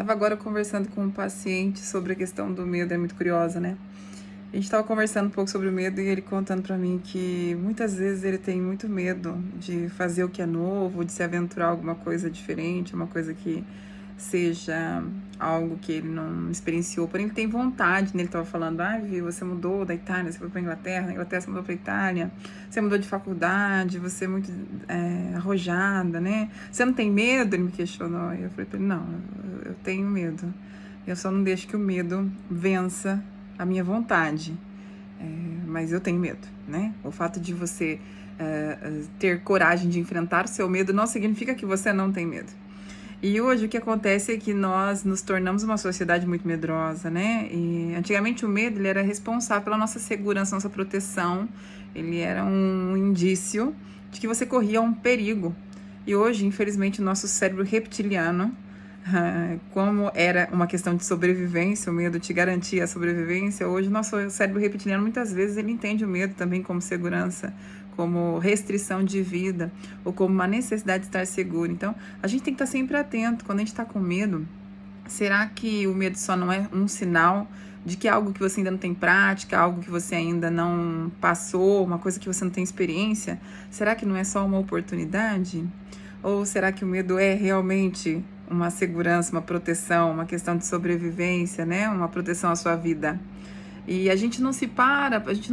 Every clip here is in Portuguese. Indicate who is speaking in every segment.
Speaker 1: Tava agora conversando com um paciente sobre a questão do medo, é muito curiosa, né? A gente tava conversando um pouco sobre o medo e ele contando pra mim que muitas vezes ele tem muito medo de fazer o que é novo, de se aventurar alguma coisa diferente, uma coisa que seja algo que ele não experienciou, porém ele tem vontade, né? Ele tava falando, Vi, você mudou da Itália, você foi pra Inglaterra, na Inglaterra você mudou pra Itália, você mudou de faculdade, você é muito arrojada, né? Você não tem medo? Ele me questionou. E eu falei pra ele, não, eu tenho medo. Eu só não deixo que o medo vença a minha vontade. Mas eu tenho medo, né? O fato de você ter coragem de enfrentar o seu medo não significa que você não tem medo. E hoje o que acontece é que nós nos tornamos uma sociedade muito medrosa, né? E antigamente o medo ele era responsável pela nossa segurança, nossa proteção. Ele era um indício de que você corria um perigo. E hoje, infelizmente, o nosso cérebro reptiliano, como era uma questão de sobrevivência, o medo te garantia a sobrevivência, hoje o nosso cérebro reptiliano muitas vezes ele entende o medo também como segurança, como restrição de vida ou como uma necessidade de estar seguro. Então, a gente tem que estar sempre atento. Quando a gente está com medo, será que o medo só não é um sinal de que é algo que você ainda não tem prática, algo que você ainda não passou, uma coisa que você não tem experiência? Será que não é só uma oportunidade? Ou será que o medo é realmente uma segurança, uma proteção, uma questão de sobrevivência, né? Uma proteção à sua vida? E a gente não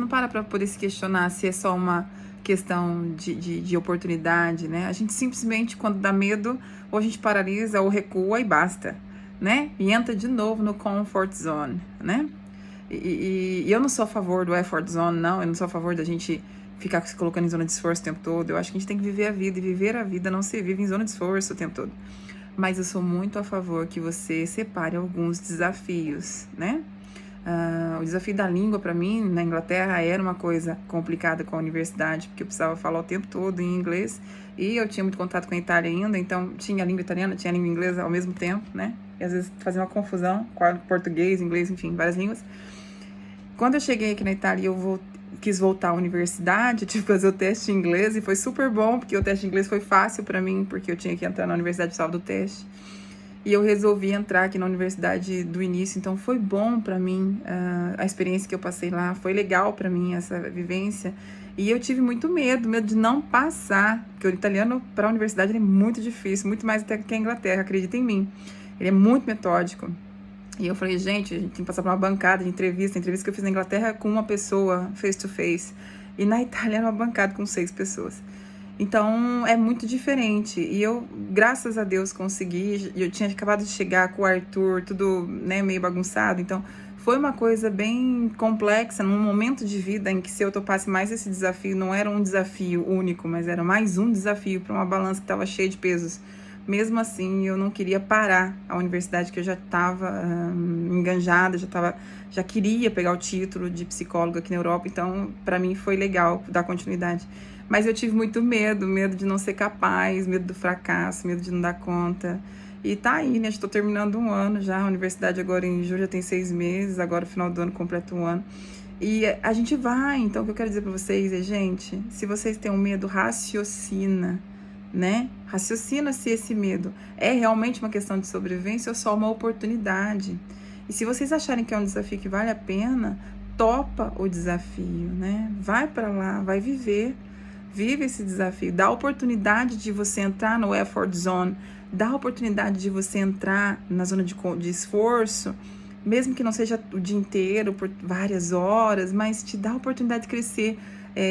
Speaker 1: para poder se questionar se é só uma questão de oportunidade, né? A gente simplesmente, quando dá medo, ou a gente paralisa ou recua e basta, né? E entra de novo no comfort zone, né? E eu não sou a favor do effort zone, não. Eu não sou a favor da gente ficar se colocando em zona de esforço o tempo todo. Eu acho que a gente tem que viver a vida, e viver a vida não se vive em zona de esforço o tempo todo. Mas eu sou muito a favor que você separe alguns desafios, né? O desafio da língua para mim na Inglaterra era uma coisa complicada com a universidade, porque eu precisava falar o tempo todo em inglês e eu tinha muito contato com a Itália ainda, então tinha a língua italiana, tinha a língua inglesa ao mesmo tempo, né? E às vezes fazia uma confusão com português, inglês, enfim, várias línguas. Quando eu cheguei aqui na Itália, quis voltar à universidade, eu tive que fazer o teste em inglês e foi super bom, porque o teste em inglês foi fácil para mim, porque eu tinha que entrar na universidade só do teste. E eu resolvi entrar aqui na universidade do início, então foi bom para mim a experiência que eu passei lá, foi legal para mim essa vivência. E eu tive muito medo de não passar, porque o italiano para a universidade é muito difícil, muito mais até que a Inglaterra, acredita em mim. Ele é muito metódico. E eu falei, gente, a gente tem que passar por uma bancada de entrevista que eu fiz na Inglaterra com uma pessoa, face to face. E na Itália era uma bancada com 6 pessoas. Então, é muito diferente. E eu, graças a Deus, consegui. Eu tinha acabado de chegar com o Arthur, tudo, né, meio bagunçado. Então, foi uma coisa bem complexa, num momento de vida em que se eu topasse mais esse desafio, não era um desafio único, mas era mais um desafio para uma balança que estava cheia de pesos. Mesmo assim, eu não queria parar a universidade, que eu já estava enganjada, já queria pegar o título de psicóloga aqui na Europa. Então, para mim, foi legal dar continuidade. Mas eu tive muito medo de não ser capaz, medo do fracasso, medo de não dar conta. E tá aí, né? Estou terminando um ano já, a universidade agora em julho já tem 6 meses, agora no final do ano completa um ano. E a gente vai, então o que eu quero dizer pra vocês é, gente, se vocês têm um medo, raciocina, né? Raciocina se esse medo é realmente uma questão de sobrevivência ou só uma oportunidade. E se vocês acharem que é um desafio que vale a pena, topa o desafio, né? Vai pra lá, vai viver. Vive esse desafio, dá a oportunidade de você entrar no effort zone, dá a oportunidade de você entrar na zona de esforço, mesmo que não seja o dia inteiro, por várias horas, mas te dá a oportunidade de crescer.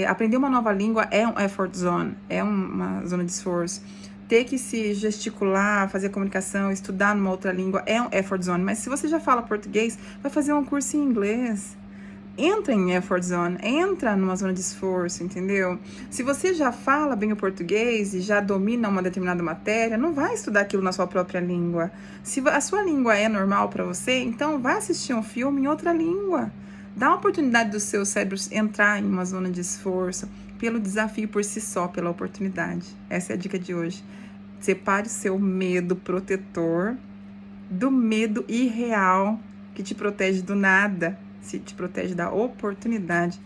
Speaker 1: Aprender uma nova língua é um effort zone, é uma zona de esforço. Ter que se gesticular, fazer comunicação, estudar numa outra língua é um effort zone, mas se você já fala português, vai fazer um curso em inglês. Entra em effort zone, entra numa zona de esforço, entendeu? Se você já fala bem o português e já domina uma determinada matéria, não vai estudar aquilo na sua própria língua. Se a sua língua é normal para você, então vai assistir um filme em outra língua. Dá a oportunidade do seu cérebro entrar em uma zona de esforço pelo desafio por si só, pela oportunidade. Essa é a dica de hoje. Separe o seu medo protetor do medo irreal que te protege do nada. Se te protege da oportunidade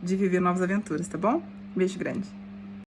Speaker 1: de viver novas aventuras, tá bom? Beijo grande.